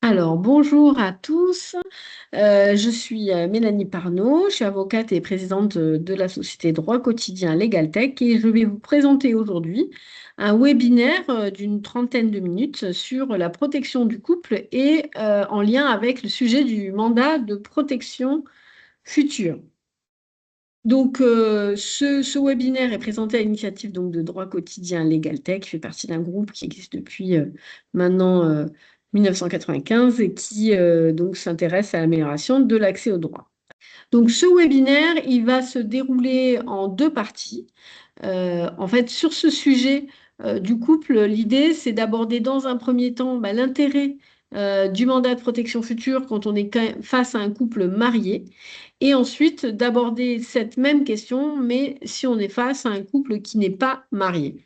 Alors, bonjour à tous. Je suis Mélanie Parnot, je suis avocate et présidente de la société Droit Quotidien LegalTech et je vais vous présenter aujourd'hui un webinaire d'une trentaine de minutes sur la protection du couple et en lien avec le sujet du mandat de protection future. Donc, ce webinaire est présenté à l'initiative donc, de Droit Quotidien LegalTech, qui fait partie d'un groupe qui existe depuis maintenant 1995 et qui donc s'intéresse à l'amélioration de l'accès au droit. Donc, ce webinaire, il va se dérouler en deux parties. En fait, sur ce sujet du couple, l'idée, c'est d'aborder dans un premier temps l'intérêt du mandat de protection future quand on est face à un couple marié, et ensuite d'aborder cette même question, mais si on est face à un couple qui n'est pas marié.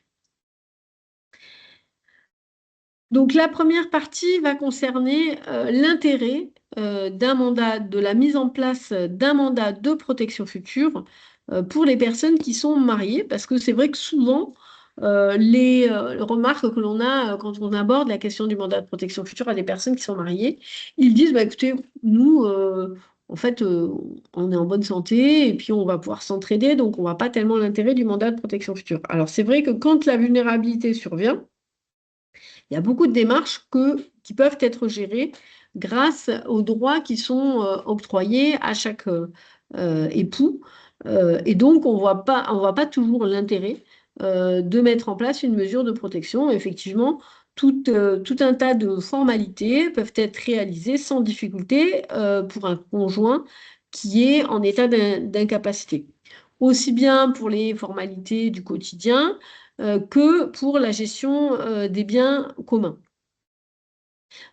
Donc la première partie va concerner l'intérêt d'un mandat, de la mise en place d'un mandat de protection future pour les personnes qui sont mariées, parce que c'est vrai que souvent, les remarques que l'on a quand on aborde la question du mandat de protection future à des personnes qui sont mariées, ils disent, bah, écoutez, nous, en fait, on est en bonne santé et puis on va pouvoir s'entraider, donc on ne voit pas tellement l'intérêt du mandat de protection future. Alors c'est vrai que quand la vulnérabilité survient, il y a beaucoup de démarches qui peuvent être gérées grâce aux droits qui sont octroyés à chaque époux. Et donc, on voit pas toujours l'intérêt de mettre en place une mesure de protection. Effectivement, tout un tas de formalités peuvent être réalisées sans difficulté pour un conjoint qui est en état d'incapacité. Aussi bien pour les formalités du quotidien, que pour la gestion des biens communs.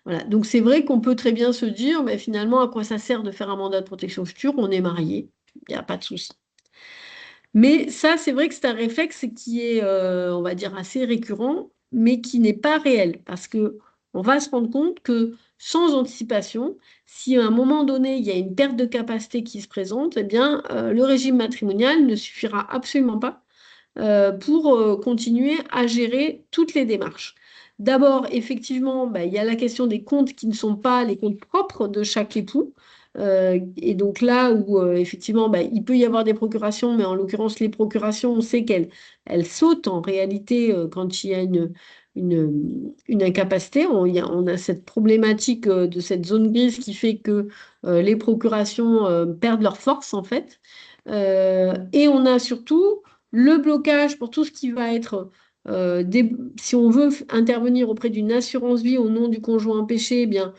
Voilà. Donc c'est vrai qu'on peut très bien se dire, mais finalement, à quoi ça sert de faire un mandat de protection future? On est marié, il n'y a pas de souci. Mais ça, c'est vrai que c'est un réflexe qui est, on va dire, assez récurrent, mais qui n'est pas réel, parce que on va se rendre compte que sans anticipation, si à un moment donné, il y a une perte de capacité qui se présente, eh bien, le régime matrimonial ne suffira absolument pas pour continuer à gérer toutes les démarches. D'abord, effectivement, il y a la question des comptes qui ne sont pas les comptes propres de chaque époux. Et donc là où effectivement il peut y avoir des procurations, mais en l'occurrence les procurations, on sait qu'elles sautent en réalité quand il y a une incapacité. On a cette problématique de cette zone grise qui fait que les procurations perdent leur force en fait. Et on a surtout le blocage pour tout ce qui va être, si on veut intervenir auprès d'une assurance vie au nom du conjoint empêché, eh bien,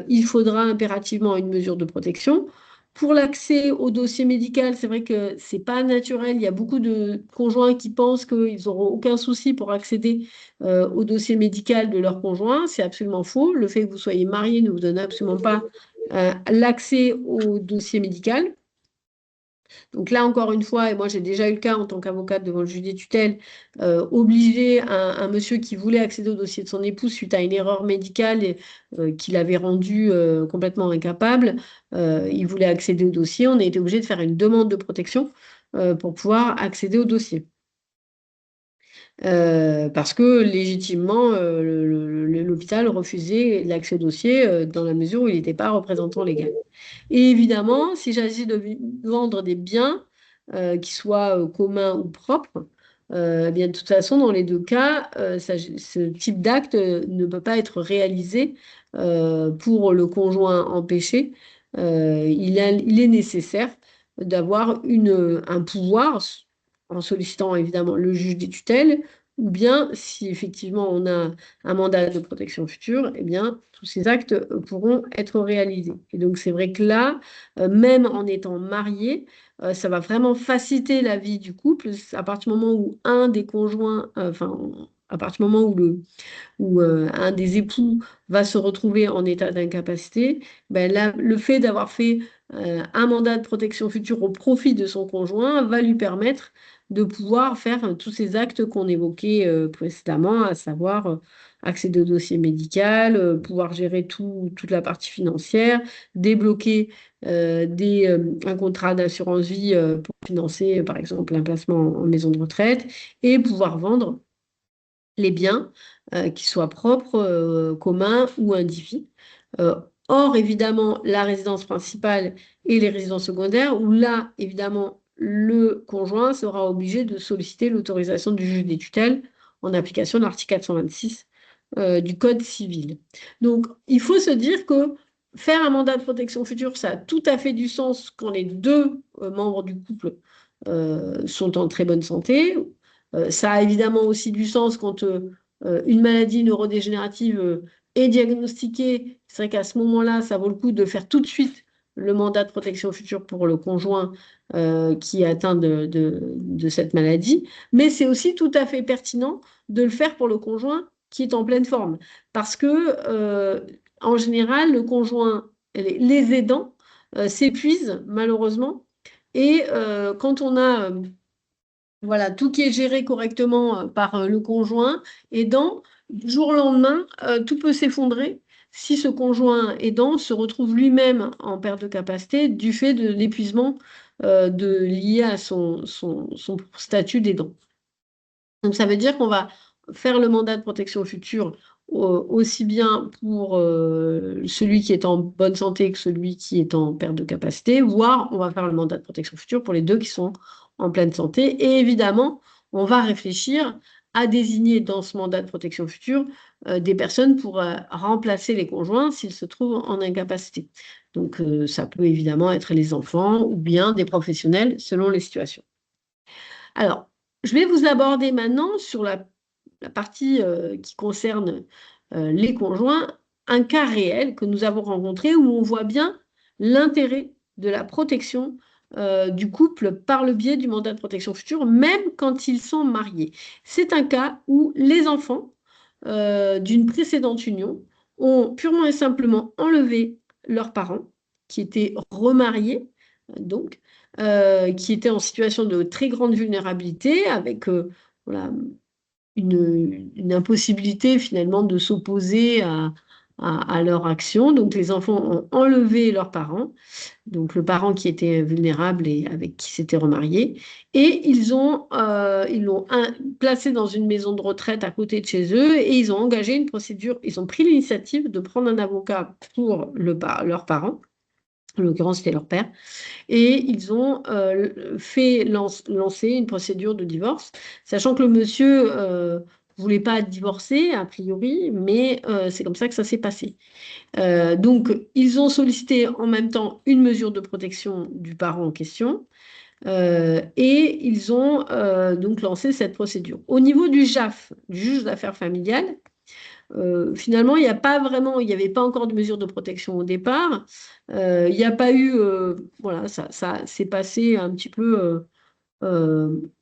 il faudra impérativement une mesure de protection. Pour l'accès au dossier médical, c'est vrai que c'est pas naturel. Il y a beaucoup de conjoints qui pensent qu'ils n'auront aucun souci pour accéder au dossier médical de leur conjoint. C'est absolument faux. Le fait que vous soyez marié ne vous donne absolument pas l'accès au dossier médical. Donc là, encore une fois, et moi j'ai déjà eu le cas en tant qu'avocate devant le juge des tutelles, obliger un monsieur qui voulait accéder au dossier de son épouse suite à une erreur médicale qui l'avait rendu complètement incapable, il voulait accéder au dossier, on a été obligé de faire une demande de protection pour pouvoir accéder au dossier. Parce que légitimement, l'hôpital refusait l'accès au dossier dans la mesure où il n'était pas représentant légal. Et évidemment, si s'agit de vendre des biens qui soient communs ou propres, eh bien, de toute façon, dans les deux cas, ce type d'acte ne peut pas être réalisé pour le conjoint empêché. Il est nécessaire d'avoir un pouvoir en sollicitant évidemment le juge des tutelles, ou bien si effectivement on a un mandat de protection future, eh bien tous ces actes pourront être réalisés. Et donc c'est vrai que là, même en étant marié, ça va vraiment faciliter la vie du couple à partir du moment où un des conjoints, enfin à partir du moment où un des époux va se retrouver en état d'incapacité, là, le fait d'avoir fait un mandat de protection future au profit de son conjoint va lui permettre de pouvoir faire tous ces actes qu'on évoquait précédemment, à savoir accéder au dossier médical, pouvoir gérer toute la partie financière, débloquer un contrat d'assurance vie pour financer, par exemple, un placement en maison de retraite et pouvoir vendre les biens, qu'ils soient propres, communs ou indivis. Euh, Or, évidemment, la résidence principale et les résidences secondaires, où là, évidemment, le conjoint sera obligé de solliciter l'autorisation du juge des tutelles en application de l'article 426 du Code civil. Donc, il faut se dire que faire un mandat de protection future, ça a tout à fait du sens quand les deux membres du couple sont en très bonne santé. Ça a évidemment aussi du sens quand une maladie neurodégénérative est diagnostiquée. C'est vrai qu'à ce moment-là, ça vaut le coup de faire tout de suite le mandat de protection future pour le conjoint qui est atteint de cette maladie. Mais c'est aussi tout à fait pertinent de le faire pour le conjoint qui est en pleine forme. Parce que, en général, le conjoint, les aidants s'épuisent malheureusement. Et quand on a voilà, tout qui est géré correctement par le conjoint aidant, du jour au lendemain, tout peut s'effondrer si ce conjoint aidant se retrouve lui-même en perte de capacité du fait de l'épuisement lié à son statut d'aidant. Donc ça veut dire qu'on va faire le mandat de protection future aussi bien pour celui qui est en bonne santé que celui qui est en perte de capacité, voire on va faire le mandat de protection future pour les deux qui sont en pleine santé. Et évidemment, on va réfléchir à désigner dans ce mandat de protection future des personnes pour remplacer les conjoints s'ils se trouvent en incapacité. Donc ça peut évidemment être les enfants ou bien des professionnels selon les situations. Alors, je vais vous aborder maintenant sur la partie qui concerne les conjoints, un cas réel que nous avons rencontré où on voit bien l'intérêt de la protection du couple par le biais du mandat de protection future, même quand ils sont mariés. C'est un cas où les enfants d'une précédente union ont purement et simplement enlevé leurs parents, qui étaient remariés, donc, qui étaient en situation de très grande vulnérabilité, avec voilà, une impossibilité finalement de s'opposer à leur action. Donc les enfants ont enlevé leurs parents, donc le parent qui était vulnérable et avec qui s'était remarié, et ils l'ont placé dans une maison de retraite à côté de chez eux et ils ont engagé une procédure, ils ont pris l'initiative de prendre un avocat pour leurs parents. En l'occurrence, c'était leur père. Et ils ont fait lancer une procédure de divorce, sachant que le monsieur voulait pas divorcer, a priori, mais c'est comme ça que ça s'est passé. Donc, ils ont sollicité en même temps une mesure de protection du parent en question. Et ils ont donc lancé cette procédure. Au niveau du JAF, du juge d'affaires familiales, finalement, il n'y a pas vraiment, il n'y avait pas encore de mesure de protection au départ. Il n'y a pas eu, voilà, ça s'est passé un petit peu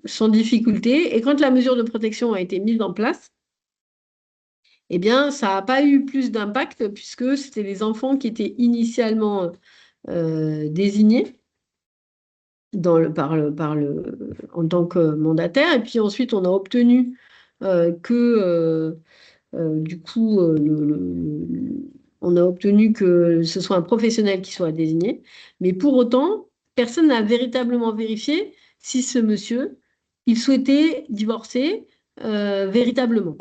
sans difficulté. Et quand la mesure de protection a été mise en place, eh bien, ça n'a pas eu plus d'impact puisque c'était les enfants qui étaient initialement désignés en tant que mandataire. Et puis ensuite, on a obtenu que du coup, on a obtenu que ce soit un professionnel qui soit désigné. Mais pour autant, personne n'a véritablement vérifié si ce monsieur, il souhaitait divorcer véritablement.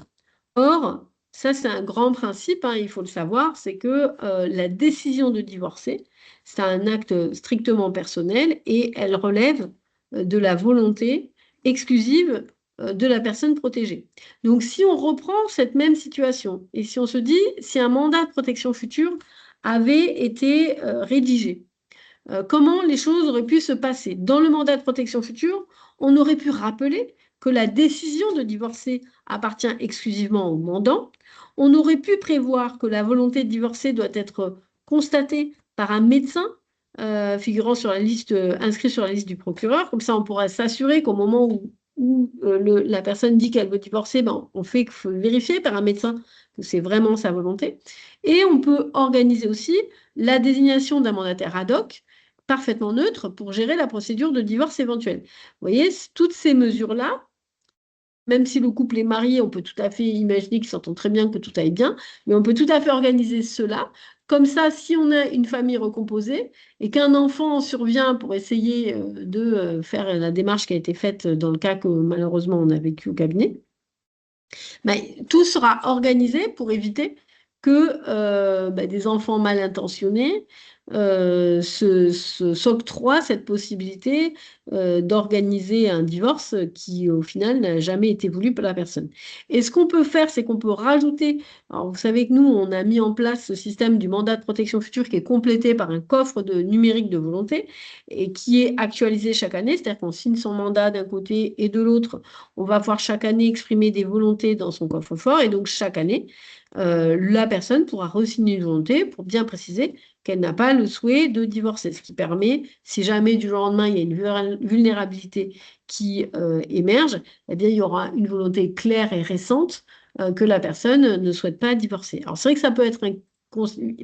Or, ça, c'est un grand principe, hein, il faut le savoir, c'est que la décision de divorcer, c'est un acte strictement personnel et elle relève de la volonté exclusive de la personne protégée. Donc, si on reprend cette même situation et si on se dit, si un mandat de protection future avait été rédigé, comment les choses auraient pu se passer. Dans le mandat de protection future, on aurait pu rappeler que la décision de divorcer appartient exclusivement au mandant. On aurait pu prévoir que la volonté de divorcer doit être constatée par un médecin figurant sur la liste, inscrit sur la liste du procureur. Comme ça, on pourrait s'assurer qu'au moment où la personne dit qu'elle veut divorcer, ben, on fait vérifier par un médecin que c'est vraiment sa volonté. Et on peut organiser aussi la désignation d'un mandataire ad hoc parfaitement neutre pour gérer la procédure de divorce éventuelle. Vous voyez, toutes ces mesures-là, même si le couple est marié, on peut tout à fait imaginer qu'ils s'entendent très bien, que tout aille bien, mais on peut tout à fait organiser cela. Comme ça, si on a une famille recomposée et qu'un enfant survient pour essayer de faire la démarche qui a été faite dans le cas que malheureusement on a vécu au cabinet, Mais tout sera organisé pour éviter que des enfants mal intentionnés s'octroient cette possibilité d'organiser un divorce qui, au final, n'a jamais été voulu par la personne. Et ce qu'on peut faire, c'est qu'on peut rajouter, alors vous savez que nous, on a mis en place ce système du mandat de protection future qui est complété par un coffre numérique de volonté et qui est actualisé chaque année, c'est-à-dire qu'on signe son mandat d'un côté et de l'autre, on va pouvoir chaque année exprimer des volontés dans son coffre-fort et donc chaque année, la personne pourra re-signer une volonté pour bien préciser qu'elle n'a pas le souhait de divorcer, ce qui permet, si jamais du jour au lendemain il y a une vulnérabilité qui émerge, eh bien il y aura une volonté claire et récente que la personne ne souhaite pas divorcer. Alors c'est vrai que ça peut être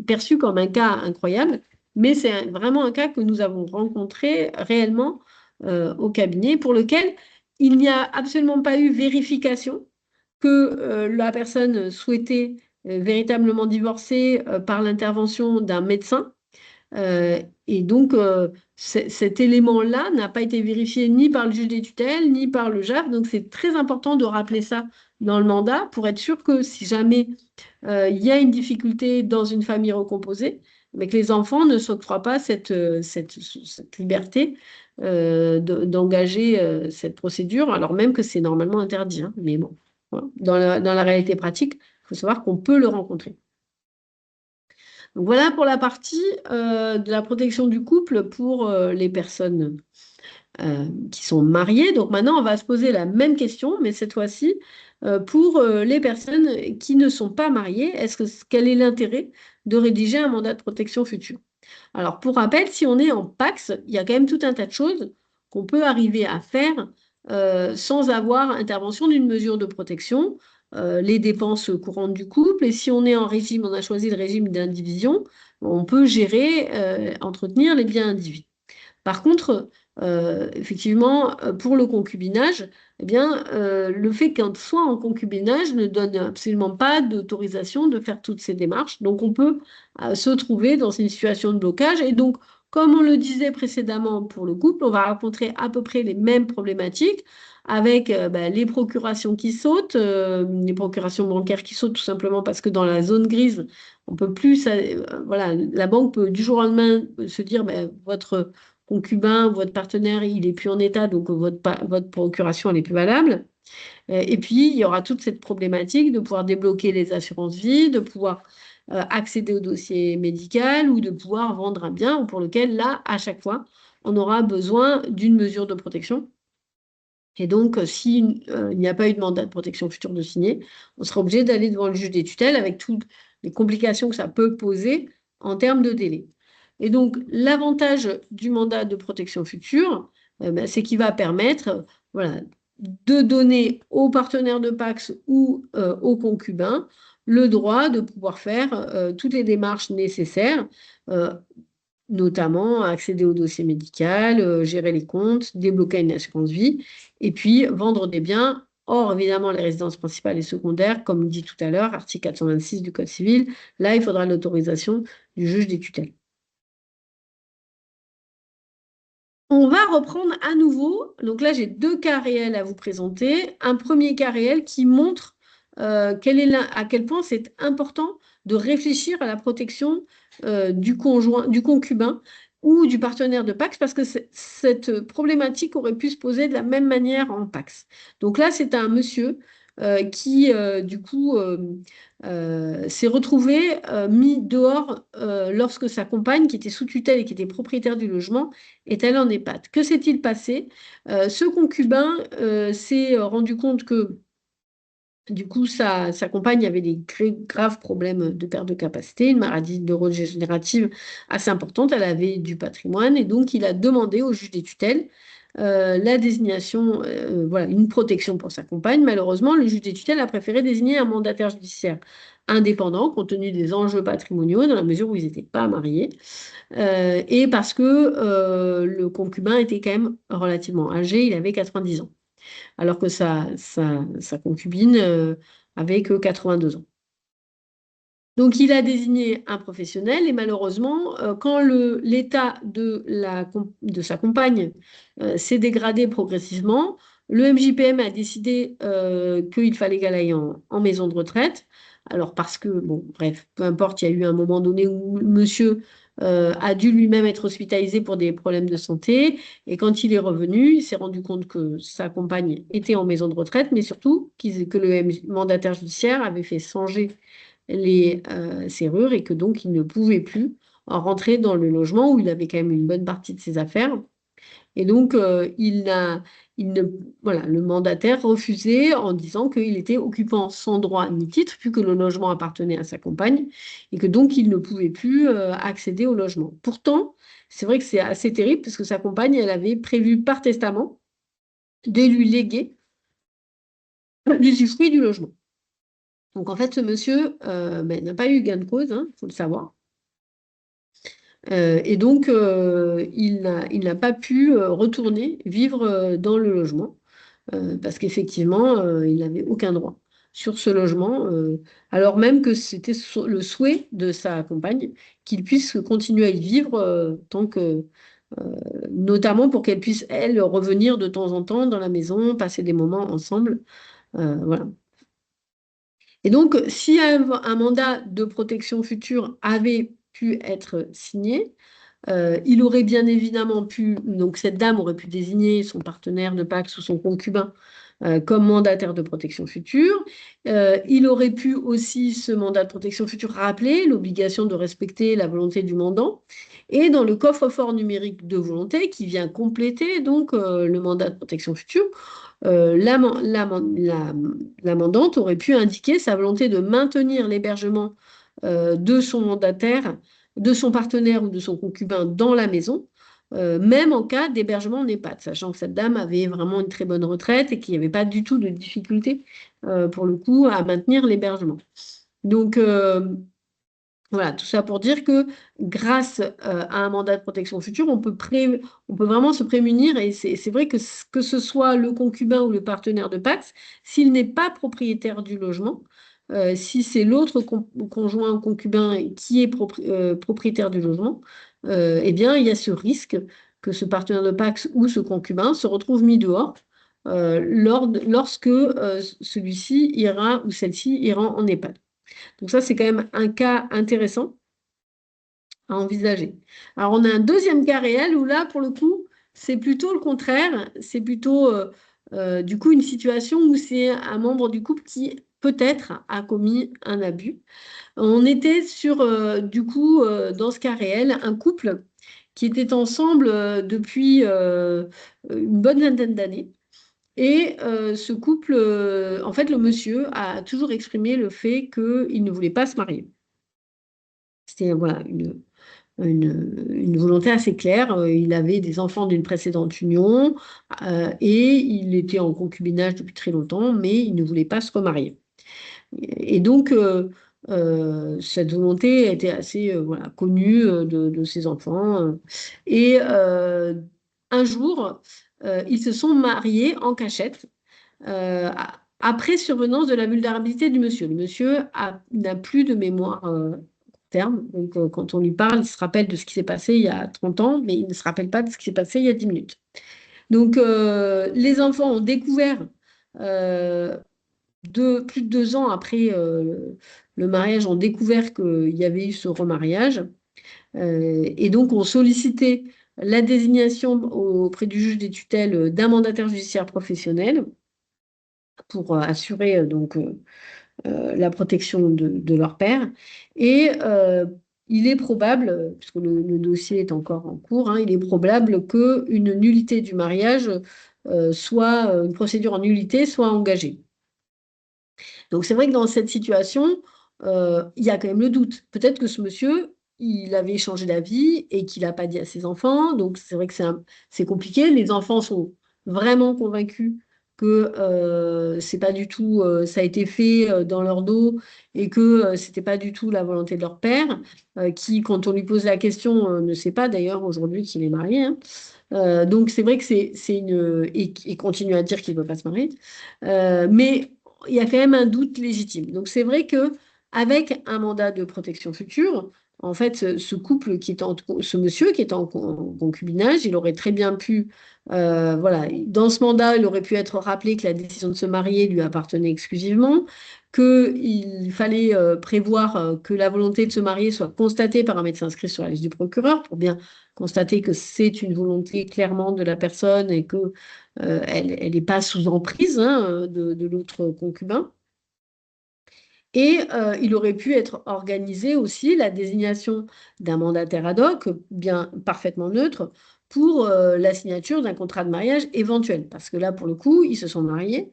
perçu comme un cas incroyable, mais c'est vraiment un cas que nous avons rencontré réellement au cabinet pour lequel il n'y a absolument pas eu vérification que la personne souhaitait véritablement divorcer par l'intervention d'un médecin. Et donc, cet élément-là n'a pas été vérifié ni par le juge des tutelles, ni par le JAF. Donc, c'est très important de rappeler ça dans le mandat pour être sûr que si jamais il y a une difficulté dans une famille recomposée, mais que les enfants ne s'octroient pas cette liberté d'engager cette procédure, alors même que c'est normalement interdit, hein. Mais bon, voilà. Dans la réalité pratique, il faut savoir qu'on peut le rencontrer. Donc voilà pour la partie de la protection du couple pour les personnes qui sont mariées. Donc maintenant, on va se poser la même question, mais cette fois-ci pour les personnes qui ne sont pas mariées. Quel est l'intérêt de rédiger un mandat de protection future? Alors, pour rappel, si on est en PACS, il y a quand même tout un tas de choses qu'on peut arriver à faire sans avoir intervention d'une mesure de protection, les dépenses courantes du couple. Et si on est en régime, on a choisi le régime d'indivision, on peut gérer, entretenir les biens indivis. Par contre, effectivement, pour le concubinage, eh bien, le fait qu'on soit en concubinage ne donne absolument pas d'autorisation de faire toutes ces démarches. Donc, on peut se trouver dans une situation de blocage. Et donc, comme on le disait précédemment pour le couple, on va rencontrer à peu près les mêmes problématiques avec les procurations qui sautent, les procurations bancaires qui sautent tout simplement parce que dans la zone grise, on peut plus, voilà, la banque peut du jour au lendemain se dire, votre concubin, votre partenaire, il n'est plus en état, donc votre procuration, elle n'est plus valable. Et puis, il y aura toute cette problématique de pouvoir débloquer les assurances vie, de pouvoir accéder au dossier médical ou de pouvoir vendre un bien pour lequel, là, à chaque fois, on aura besoin d'une mesure de protection. Et donc, s'il n'y a pas eu de mandat de protection future de signer, on sera obligé d'aller devant le juge des tutelles avec toutes les complications que ça peut poser en termes de délai. Et donc, l'avantage du mandat de protection future, c'est qu'il va permettre voilà, de donner aux partenaires de PACS ou aux concubins le droit de pouvoir faire toutes les démarches nécessaires, notamment accéder au dossier médical, gérer les comptes, débloquer une assurance vie, et puis vendre des biens hors évidemment les résidences principales et secondaires, comme dit tout à l'heure, article 426 du Code civil. Là, il faudra l'autorisation du juge des tutelles. On va reprendre à nouveau. Donc là, j'ai deux cas réels à vous présenter. Un premier cas réel qui montre à quel point c'est important de réfléchir à la protection du conjoint, du concubin ou du partenaire de PACS, parce que cette problématique aurait pu se poser de la même manière en PACS. Donc là, c'est un monsieur qui, du coup, s'est retrouvé mis dehors lorsque sa compagne, qui était sous tutelle et qui était propriétaire du logement, est allée en EHPAD. Que s'est-il passé? Ce concubin s'est rendu compte que du coup, sa compagne avait des graves problèmes de perte de capacité, une maladie neurodégénérative assez importante. Elle avait du patrimoine et donc il a demandé au juge des tutelles la désignation, voilà, une protection pour sa compagne. Malheureusement, le juge des tutelles a préféré désigner un mandataire judiciaire indépendant compte tenu des enjeux patrimoniaux dans la mesure où ils n'étaient pas mariés et parce que le concubin était quand même relativement âgé, il avait 90 ans alors que sa concubine avait que 82 ans. Donc, il a désigné un professionnel et malheureusement, quand l'état de sa compagne s'est dégradé progressivement, Le MJPM a décidé qu'il fallait qu'elle aille en maison de retraite. Alors parce que, bon, bref, peu importe, il y a eu un moment donné où monsieur a dû lui-même être hospitalisé pour des problèmes de santé. Et quand il est revenu, il s'est rendu compte que sa compagne était en maison de retraite, mais surtout que le mandataire judiciaire avait fait changer les serrures et que donc il ne pouvait plus rentrer dans le logement où il avait quand même une bonne partie de ses affaires. Et donc, il ne, voilà, le mandataire refusait en disant qu'il était occupant sans droit ni titre, puisque le logement appartenait à sa compagne, et que donc il ne pouvait plus accéder au logement. Pourtant, c'est vrai que c'est assez terrible, parce que sa compagne, elle avait prévu par testament de lui léguer l'usufruit du logement. Donc, en fait, ce monsieur ben, n'a pas eu gain de cause, il faut le savoir. Et donc, il n'a pas pu retourner vivre dans le logement. Parce qu'effectivement, il n'avait aucun droit sur ce logement, alors même que c'était le souhait de sa compagne qu'il puisse continuer à y vivre tant que, notamment pour qu'elle puisse, elle, revenir de temps en temps dans la maison, passer des moments ensemble. Voilà. Et donc, si un mandat de protection future avait pu être signé, il aurait bien évidemment pu, donc cette dame aurait pu désigner son partenaire de Pacs ou son concubin comme mandataire de protection future. Il aurait pu aussi, ce mandat de protection future, rappeler l'obligation de respecter la volonté du mandant. Et dans le coffre-fort numérique de volonté qui vient compléter donc le mandat de protection future, la mandante aurait pu indiquer sa volonté de maintenir l'hébergement de son mandataire, de son partenaire ou de son concubin dans la maison, même en cas d'hébergement en EHPAD, sachant que cette dame avait vraiment une très bonne retraite et qu'il n'y avait pas du tout de difficulté, pour le coup, à maintenir l'hébergement. Donc, voilà, tout ça pour dire que grâce à un mandat de protection future, on peut vraiment se prémunir. Et c'est vrai que ce soit le concubin ou le partenaire de Pacs, s'il n'est pas propriétaire du logement, si c'est l'autre conjoint ou concubin qui est propriétaire du logement, eh bien, il y a ce risque que ce partenaire de Pacs ou ce concubin se retrouve mis dehors lorsque celui-ci ira ou celle-ci ira en EHPAD. Donc ça, c'est quand même un cas intéressant à envisager. Alors, on a un deuxième cas réel où là, pour le coup, c'est plutôt le contraire. C'est plutôt, du coup, une situation où c'est un membre du couple qui, peut-être, a commis un abus. On était sur, du coup, dans ce cas réel, un couple qui était ensemble depuis une bonne vingtaine d'années. Et ce couple, en fait, le monsieur a toujours exprimé le fait qu'il ne voulait pas se marier. C'était voilà, une volonté assez claire. Il avait des enfants d'une précédente union et il était en concubinage depuis très longtemps, mais il ne voulait pas se remarier. Et donc, cette volonté était assez voilà, connue de ses enfants. Et un jour, ils se sont mariés en cachette après survenance de la vulnérabilité du monsieur. Le monsieur n'a plus de mémoire terme. Donc, quand on lui parle, il se rappelle de ce qui s'est passé il y a 30 ans, mais il ne se rappelle pas de ce qui s'est passé il y a 10 minutes. Donc, les enfants ont découvert, euh, plus de 2 ans après le mariage, ont découvert qu'il y avait eu ce remariage. Et donc, ont sollicité la désignation auprès du juge des tutelles d'un mandataire judiciaire professionnel pour assurer donc la protection de leur père. Et il est probable, puisque le dossier est encore en cours, il est probable qu'une nullité du mariage soit, une procédure en nullité soit engagée. Donc c'est vrai que dans cette situation, il y a quand même le doute. Peut-être que ce monsieur, il avait changé d'avis et qu'il n'a pas dit à ses enfants. Donc c'est vrai que c'est compliqué. Les enfants sont vraiment convaincus que c'est pas du tout, ça a été fait dans leur dos et que c'était pas du tout la volonté de leur père, qui, quand on lui pose la question, ne sait pas d'ailleurs aujourd'hui qu'il est marié. Donc c'est vrai que c'est une et continue à dire qu'il ne veut pas se marier. Mais il y a quand même un doute légitime. Donc c'est vrai que avec un mandat de protection future, en fait, ce monsieur qui est en concubinage, il aurait très bien pu, voilà, dans ce mandat, il aurait pu être rappelé que la décision de se marier lui appartenait exclusivement, qu'il fallait prévoir que la volonté de se marier soit constatée par un médecin inscrit sur la liste du procureur pour bien constater que c'est une volonté clairement de la personne et que elle n'est pas sous emprise hein, de l'autre concubin. Et il aurait pu être organisé aussi la désignation d'un mandataire ad hoc, bien parfaitement neutre, pour la signature d'un contrat de mariage éventuel. Parce que là, pour le coup, ils se sont mariés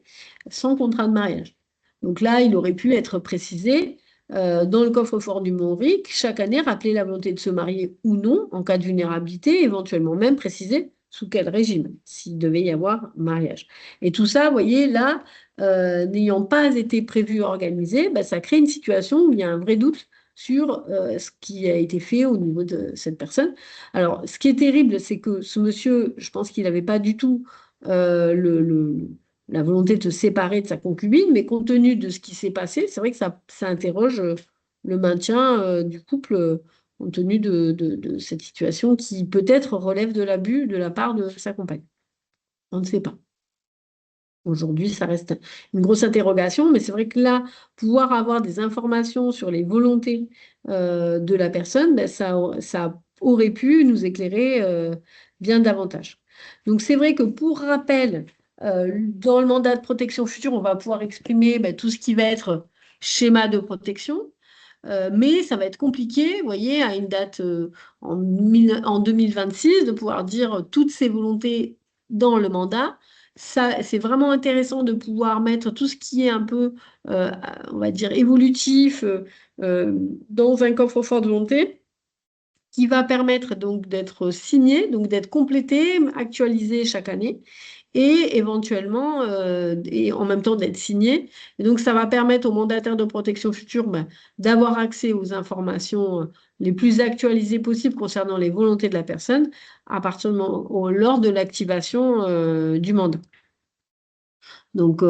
sans contrat de mariage. Donc là, il aurait pu être précisé dans le coffre-fort du Montric, chaque année, rappeler la volonté de se marier ou non en cas de vulnérabilité, éventuellement même préciser sous quel régime, s'il devait y avoir mariage. Et tout ça, vous voyez, là, n'ayant pas été prévu, organisé, bah, ça crée une situation où il y a un vrai doute sur ce qui a été fait au niveau de cette personne. Alors, ce qui est terrible, c'est que ce monsieur, je pense qu'il n'avait pas du tout la volonté de se séparer de sa concubine, mais compte tenu de ce qui s'est passé, c'est vrai que ça interroge le maintien du couple compte tenu de cette situation qui peut-être relève de l'abus de la part de sa compagne. On ne sait pas. Aujourd'hui, ça reste une grosse interrogation, mais c'est vrai que là, pouvoir avoir des informations sur les volontés de la personne, ben, ça aurait pu nous éclairer bien davantage. Donc c'est vrai que pour rappel, dans le mandat de protection future, on va pouvoir exprimer ben, tout ce qui va être schéma de protection, mais ça va être compliqué, vous voyez, à une date en 2026, de pouvoir dire toutes ces volontés dans le mandat. Ça, c'est vraiment intéressant de pouvoir mettre tout ce qui est un peu, euh, on va dire, évolutif euh, dans un coffre-fort de volonté qui va permettre donc d'être signé, donc d'être complété, actualisé chaque année et éventuellement, et en même temps d'être signé. Et donc, ça va permettre aux mandataires de protection future ben, d'avoir accès aux informations les plus actualisées possibles concernant les volontés de la personne à partir lors de l'activation du mandat. Donc,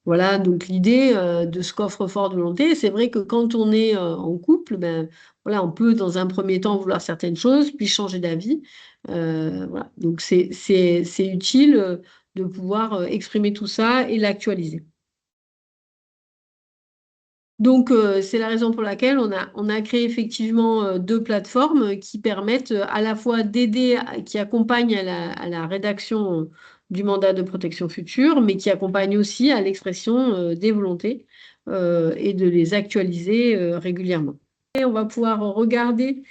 voilà, donc l'idée de ce coffre-fort de volonté, c'est vrai que quand on est en couple, ben, voilà, on peut dans un premier temps vouloir certaines choses, puis changer d'avis. Voilà. Donc, c'est utile de pouvoir exprimer tout ça et l'actualiser. Donc, c'est la raison pour laquelle on a créé effectivement deux plateformes qui permettent à la fois d'aider, qui accompagnent à la rédaction du mandat de protection future, mais qui accompagnent aussi à l'expression des volontés et de les actualiser régulièrement. Et on va pouvoir regarder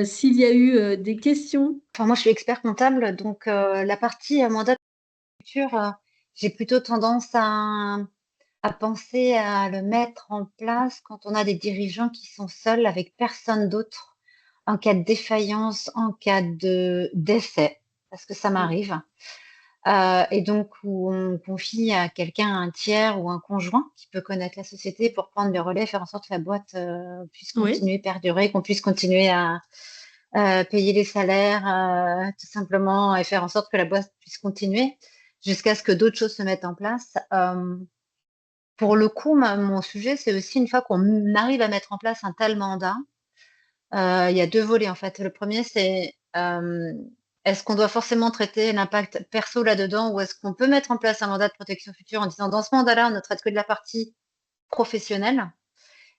s'il y a eu des questions. Enfin, moi, je suis expert comptable, donc la partie mandat de futur, j'ai plutôt tendance à penser à le mettre en place quand on a des dirigeants qui sont seuls avec personne d'autre en cas de défaillance, en cas de décès, parce que ça m'arrive. Et donc, où on confie à quelqu'un, un tiers ou un conjoint qui peut connaître la société pour prendre le relais, faire en sorte que la boîte puisse Oui. continuer, perdurer, qu'on puisse continuer à payer les salaires, tout simplement, et faire en sorte que la boîte puisse continuer jusqu'à ce que d'autres choses se mettent en place. Pour le coup, mon sujet, c'est aussi une fois qu'on arrive à mettre en place un tel mandat, il y a deux volets en fait. Le premier, c'est est-ce qu'on doit forcément traiter l'impact perso là-dedans ou est-ce qu'on peut mettre en place un mandat de protection future en disant dans ce mandat-là, on ne traite que de la partie professionnelle.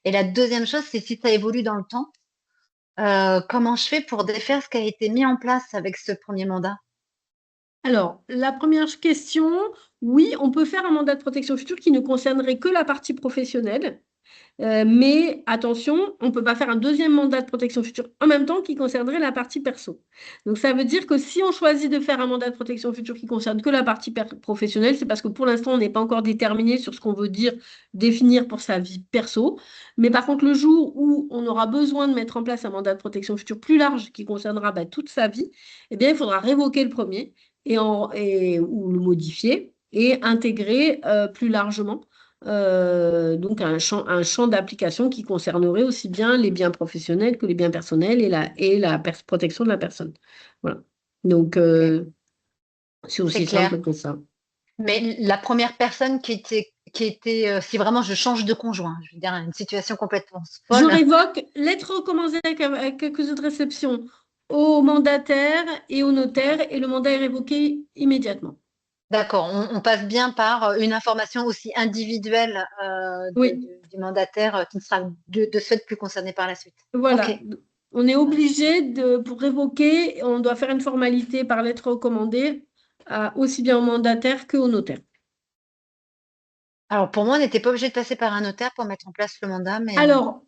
Et la deuxième chose, c'est si ça évolue dans le temps, comment je fais pour défaire ce qui a été mis en place avec ce premier mandat? Alors, la première question, oui, on peut faire un mandat de protection future qui ne concernerait que la partie professionnelle. Mais attention, on ne peut pas faire un deuxième mandat de protection future en même temps qui concernerait la partie perso. Donc ça veut dire que si on choisit de faire un mandat de protection future qui concerne que la partie professionnelle, c'est parce que pour l'instant, on n'est pas encore déterminé sur ce qu'on veut dire, définir pour sa vie perso. Mais par contre, le jour où on aura besoin de mettre en place un mandat de protection future plus large qui concernera toute sa vie, eh bien, il faudra révoquer le premier ou le modifier et intégrer plus largement donc un champ d'application qui concernerait aussi bien les biens professionnels que les biens personnels et la protection de la personne. Voilà. Donc, Ok, c'est c'est aussi clair. simple que ça. Mais la première personne qui était, si vraiment je change de conjoint, je veux dire une situation complètement Je folle. révoque lettre recommandée avec accusé de réception au mandataire et au notaire et le mandat est révoqué immédiatement. D'accord, on passe bien par, une information aussi individuelle, Oui, du mandataire, qui ne sera de ce fait plus concerné par la suite. OK. voilà. On est obligé pour révoquer, on doit faire une formalité par lettre recommandée, aussi bien au mandataire qu'au notaire. Alors pour moi, on n'était pas obligé de passer par un notaire pour mettre en place le mandat, mais, Alors,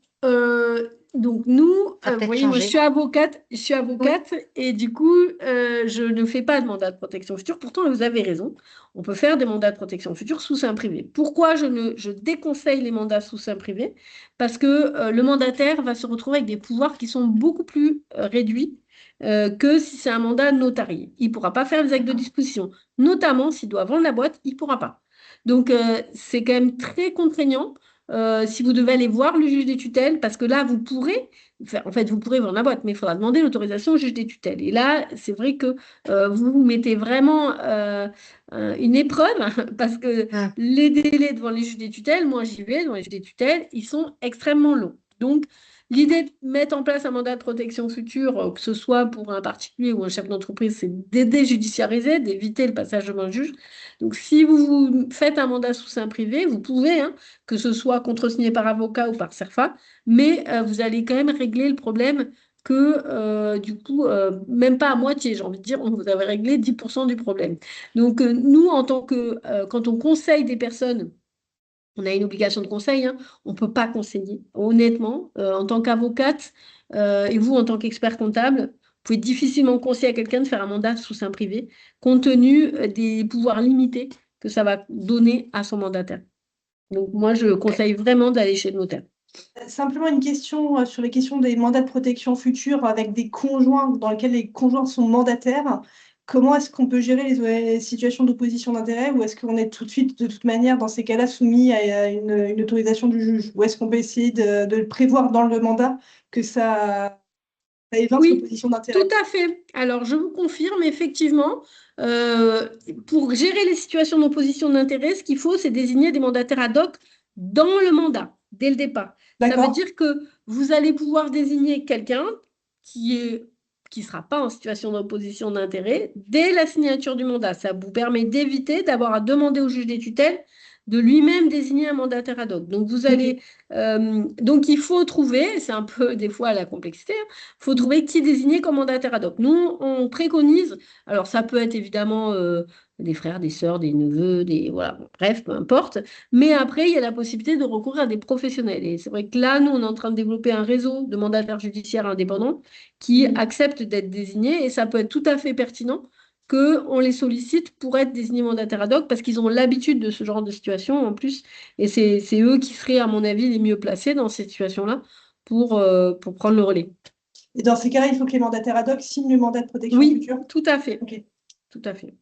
donc nous, ça a vous peut-être voyez, moi changé. je suis Oui. avocate et du coup, je ne fais pas de mandat de protection future. Pourtant, vous avez raison, on peut faire des mandats de protection future sous seing privé. Pourquoi je déconseille les mandats sous seing privé? Parce que le mandataire va se retrouver avec des pouvoirs qui sont beaucoup plus réduits que si c'est un mandat notarié. Il ne pourra pas faire les actes de D'accord. disposition, notamment s'il doit vendre la boîte, il ne pourra pas. Donc, c'est quand même très contraignant si vous devez aller voir le juge des tutelles, parce que là, vous pourrez, en fait, vous pourrez vendre la boîte, mais il faudra demander l'autorisation au juge des tutelles. Et là, c'est vrai que vous vous mettez vraiment une épreuve, parce que Mmh. les délais devant les juges des tutelles, moi j'y vais, devant les juges des tutelles, ils sont extrêmement longs. Donc, l'idée de mettre en place un mandat de protection future, que ce soit pour un particulier ou un chef d'entreprise, c'est déjudiciariser, d'éviter le passage devant le juge. Donc, si vous faites un mandat sous seing privé, vous pouvez, hein, que ce soit contresigné par avocat ou par CERFA, mais vous allez quand même régler le problème que du coup, même pas à moitié, j'ai envie de dire, vous avez réglé 10% du problème. Donc nous, quand on conseille des personnes, on a une obligation de conseil, hein, on ne peut pas conseiller. Honnêtement, en tant qu'avocate et vous en tant qu'expert comptable, vous pouvez difficilement conseiller à quelqu'un de faire un mandat sous seing privé, compte tenu des pouvoirs limités que ça va donner à son mandataire. Donc, moi, je OK. conseille vraiment d'aller chez le notaire. Simplement une question sur les questions des mandats de protection future avec des conjoints dans lesquels les conjoints sont mandataires. Comment est-ce qu'on peut gérer les situations d'opposition d'intérêt ou est-ce qu'on est tout de suite, de toute manière, dans ces cas-là, soumis à une autorisation du juge? Ou est-ce qu'on peut essayer de le prévoir dans le mandat que ça évince Oui, l'opposition tout d'intérêt? à fait. Alors, je vous confirme, effectivement, euh, pour gérer les situations d'opposition d'intérêt, ce qu'il faut, c'est désigner des mandataires ad hoc dans le mandat, dès le départ. Ça veut D'accord? dire que vous allez pouvoir désigner quelqu'un qui est, qui sera pas en situation d'opposition d'intérêt dès la signature du mandat. Ça vous permet d'éviter d'avoir à demander au juge des tutelles de lui-même désigner un mandataire ad hoc. Donc, Ok. donc il faut trouver, c'est un peu des fois la complexité, il faut trouver qui désigner comme mandataire ad hoc. Nous, on préconise, alors ça peut être évidemment des frères, des sœurs, des neveux, voilà, bon, bref, peu importe. Mais après, il y a la possibilité de recourir à des professionnels. Et c'est vrai que là, nous, on est en train de développer un réseau de mandataires judiciaires indépendants qui acceptent d'être désignés. Et ça peut être tout à fait pertinent qu'on les sollicite pour être désignés mandataires ad hoc parce qu'ils ont l'habitude de ce genre de situation en plus. Et c'est eux qui seraient, à mon avis, les mieux placés dans ces situations-là pour prendre le relais. Et dans ces cas-là, il faut que les mandataires ad hoc signent le mandat de protection Oui, future. tout à fait. Ok. Tout à fait.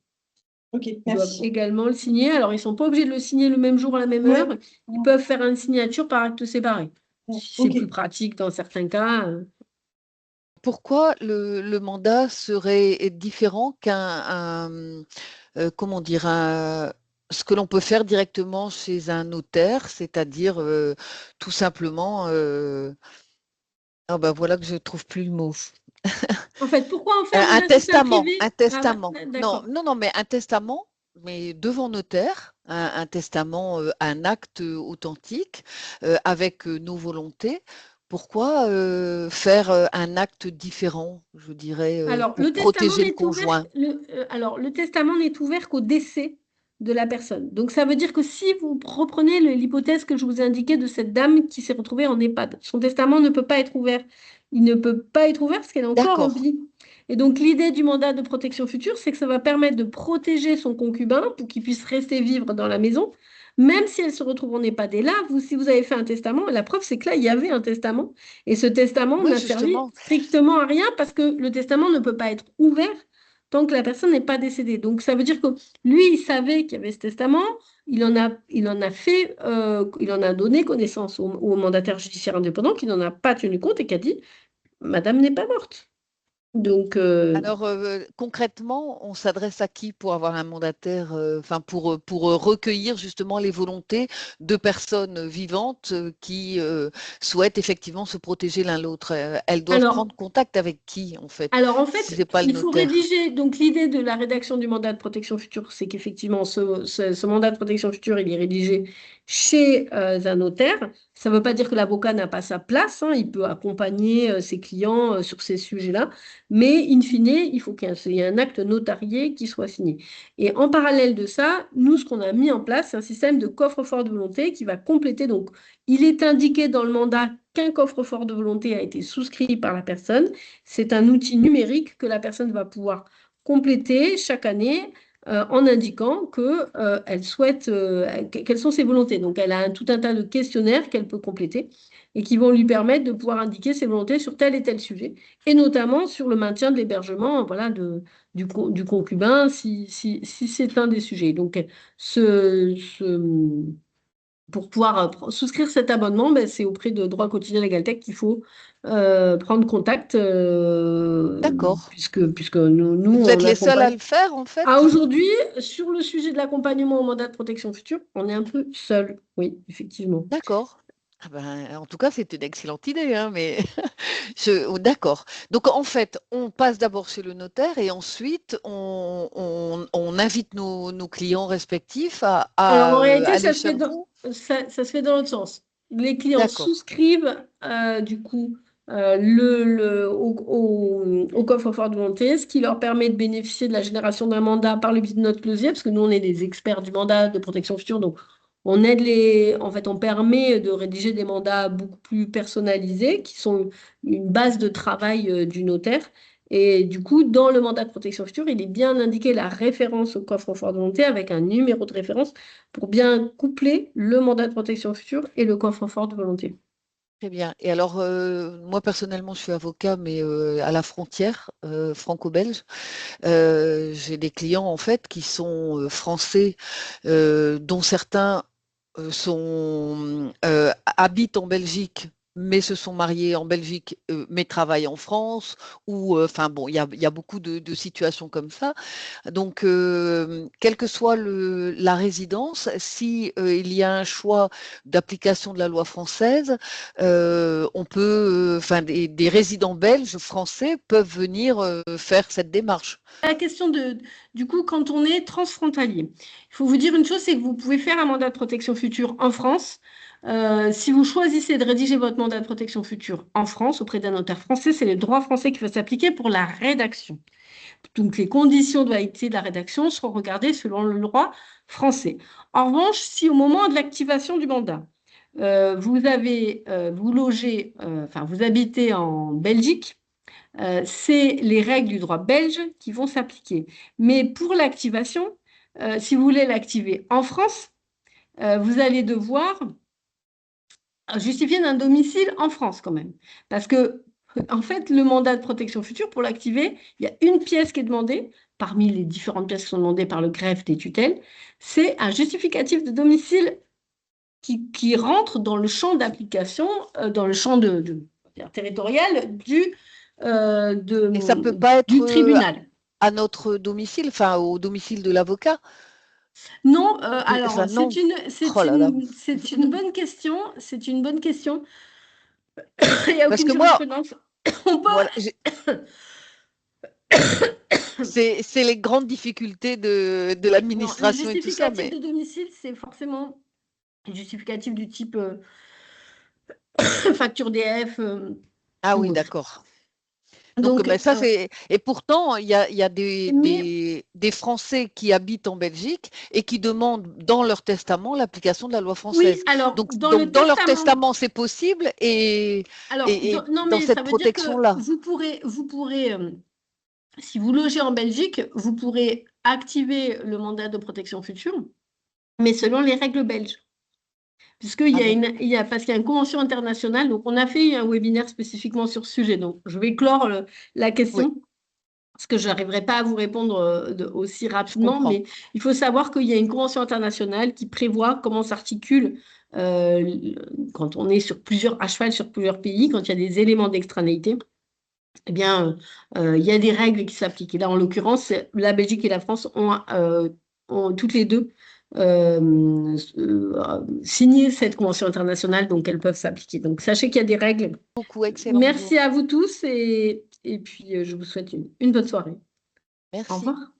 Ok, Ils doivent merci. également le signer. Alors, ils ne sont pas obligés de le signer le même jour à la même Ouais. heure. Ils peuvent faire une signature par acte séparé. Si c'est Ok. plus pratique dans certains cas. Pourquoi le mandat serait différent comment dire, ce que l'on peut faire directement chez un notaire, c'est-à-dire tout simplement, ah ben voilà que je ne trouve plus le mot. En fait, pourquoi en faire Un déjà sous seing testament, un privé? Ah, testament. Non, d'accord. non, non, mais un testament, mais devant notaire, un testament, un acte authentique avec nos volontés. Pourquoi faire un acte différent, je dirais, Alors, pour protéger le conjoint? le testament n'est ouvert qu'au décès de la personne. Donc, ça veut dire que si vous reprenez l'hypothèse que je vous ai indiquée de cette dame qui s'est retrouvée en EHPAD, son testament ne peut pas être ouvert. Il ne peut pas être ouvert parce qu'elle est encore en D'accord, vie. Et donc, l'idée du mandat de protection future, c'est que ça va permettre de protéger son concubin pour qu'il puisse rester vivre dans la maison, même si elle se retrouve en EHPAD. Et là, si vous avez fait un testament, la preuve, c'est que là, il y avait un testament. Et ce testament oui, n'a servi justement. strictement à rien parce que le testament ne peut pas être ouvert tant que la personne n'est pas décédée. Donc, ça veut dire que lui, il savait qu'il y avait ce testament, il en a donné connaissance au mandataire judiciaire indépendant qui n'en a pas tenu compte et qui a dit, Madame n'est pas morte. Donc, Alors, concrètement, on s'adresse à qui pour avoir un mandataire, enfin pour recueillir justement les volontés de personnes vivantes qui souhaitent effectivement se protéger l'un l'autre. Elles doivent alors, prendre contact avec qui, en fait, Alors, en si fait, c'est pas le il faut notaire? rédiger. Donc, l'idée de la rédaction du mandat de protection future, c'est qu'effectivement, ce mandat de protection future, il est rédigé chez un notaire. Ça ne veut pas dire que l'avocat n'a pas sa place, hein. Il peut accompagner ses clients sur ces sujets-là. Mais, in fine, il faut qu'il y ait un acte notarié qui soit signé. Et en parallèle de ça, nous, ce qu'on a mis en place, c'est un système de coffre-fort de volonté qui va compléter. Donc, il est indiqué dans le mandat qu'un coffre-fort de volonté a été souscrit par la personne. C'est un outil numérique que la personne va pouvoir compléter chaque année en indiquant elle souhaite, quelles sont ses volontés. Donc, elle a tout un tas de questionnaires qu'elle peut compléter et qui vont lui permettre de pouvoir indiquer ses volontés sur tel et tel sujet, et notamment sur le maintien de l'hébergement voilà, du concubin, si c'est un des sujets. Donc, pour pouvoir souscrire cet abonnement, ben, c'est auprès de Droit quotidien LegalTech qu'il faut prendre contact, D'accord. puisque nous, Vous êtes on les seuls à accompagne. le faire, en À fait? aujourd'hui, sur le sujet de l'accompagnement au mandat de protection future, on est un peu seul. Oui, effectivement. D'accord. Ah ben, en tout cas, c'est une excellente idée, hein, mais d'accord. Donc, en fait, on passe d'abord chez le notaire et ensuite, on invite nos clients respectifs Alors, en à réalité, aller chez vous. ça se fait dans l'autre sens. Les clients D'accord. souscrivent, du coup, au coffre-fort de volonté, ce qui leur permet de bénéficier de la génération d'un mandat par le biais de notre closier, parce que nous, on est des experts du mandat de protection future, donc on aide en fait, on permet de rédiger des mandats beaucoup plus personnalisés, qui sont une base de travail du notaire. Et du coup, dans le mandat de protection future, il est bien indiqué la référence au coffre-fort de volonté avec un numéro de référence pour bien coupler le mandat de protection future et le coffre-fort de volonté. Très bien. Et alors, moi, personnellement, je suis avocat, mais à la frontière franco-belge. J'ai des clients, en fait, qui sont français, dont certains habitent en Belgique, mais se sont mariés en Belgique, mais travaillent en France, ou enfin bon, il y a beaucoup de situations comme ça. Donc, quelle que soit la résidence, si il y a un choix d'application de la loi française, on peut, enfin, des résidents belges français peuvent venir faire cette démarche. La question du coup, quand on est transfrontalier, il faut vous dire une chose, c'est que vous pouvez faire un mandat de protection future en France. Si vous choisissez de rédiger votre mandat de protection future en France auprès d'un notaire français, c'est le droit français qui va s'appliquer pour la rédaction. Donc, les conditions de validité de la rédaction seront regardées selon le droit français. En revanche, si au moment de l'activation du mandat, vous logez, enfin, vous habitez en Belgique, c'est les règles du droit belge qui vont s'appliquer. Mais pour l'activation, si vous voulez l'activer en France, vous allez devoir justifier d'un domicile en France quand même. Parce que, en fait, le mandat de protection future, pour l'activer, il y a une pièce qui est demandée, parmi les différentes pièces qui sont demandées par le greffe des tutelles, c'est un justificatif de domicile qui rentre dans le champ d'application, dans le champ territorial Et ça peut pas être du tribunal. à notre domicile, enfin au domicile de l'avocat. Non, Enfin alors non. Oh là là. c'est une bonne question. C'est une bonne question. Il n'y a Parce aucune que moi, jurisprudence. On voilà, peut. c'est les grandes difficultés de Oui, non, le l'administration et tout ça, justificatif mais de domicile, c'est forcément un justificatif du type facture DF ah ou oui, autre. d'accord. Donc, Donc, ben, ça, c'est. Et pourtant, il y a mais des Français qui habitent en Belgique et qui demandent dans leur testament l'application de la loi oui, française. alors, dans Donc le dans leur testament, testament, c'est possible et non, dans mais ça cette veut dire que protection-là. vous pourrez si vous logez en Belgique, vous pourrez activer le mandat de protection future, mais selon les règles belges. Puisqu'il Ah y a bon? parce qu'il y a une convention internationale, donc on a fait un webinaire spécifiquement sur ce sujet. Donc, je vais clore la Oui, question, parce que je n'arriverai pas à vous répondre aussi je rapidement, comprends. mais il faut savoir qu'il y a une convention internationale qui prévoit comment s'articule quand on est à cheval sur plusieurs pays, quand il y a des éléments d'extranéité. eh bien, il y a des règles qui s'appliquent. Et là, en l'occurrence, la Belgique et la France ont toutes les deux signé cette convention internationale, donc elles peuvent s'appliquer. Donc, sachez qu'il y a des règles. Beaucoup, excellente Merci journée. à vous tous et puis je vous souhaite une bonne soirée. Au Merci. revoir.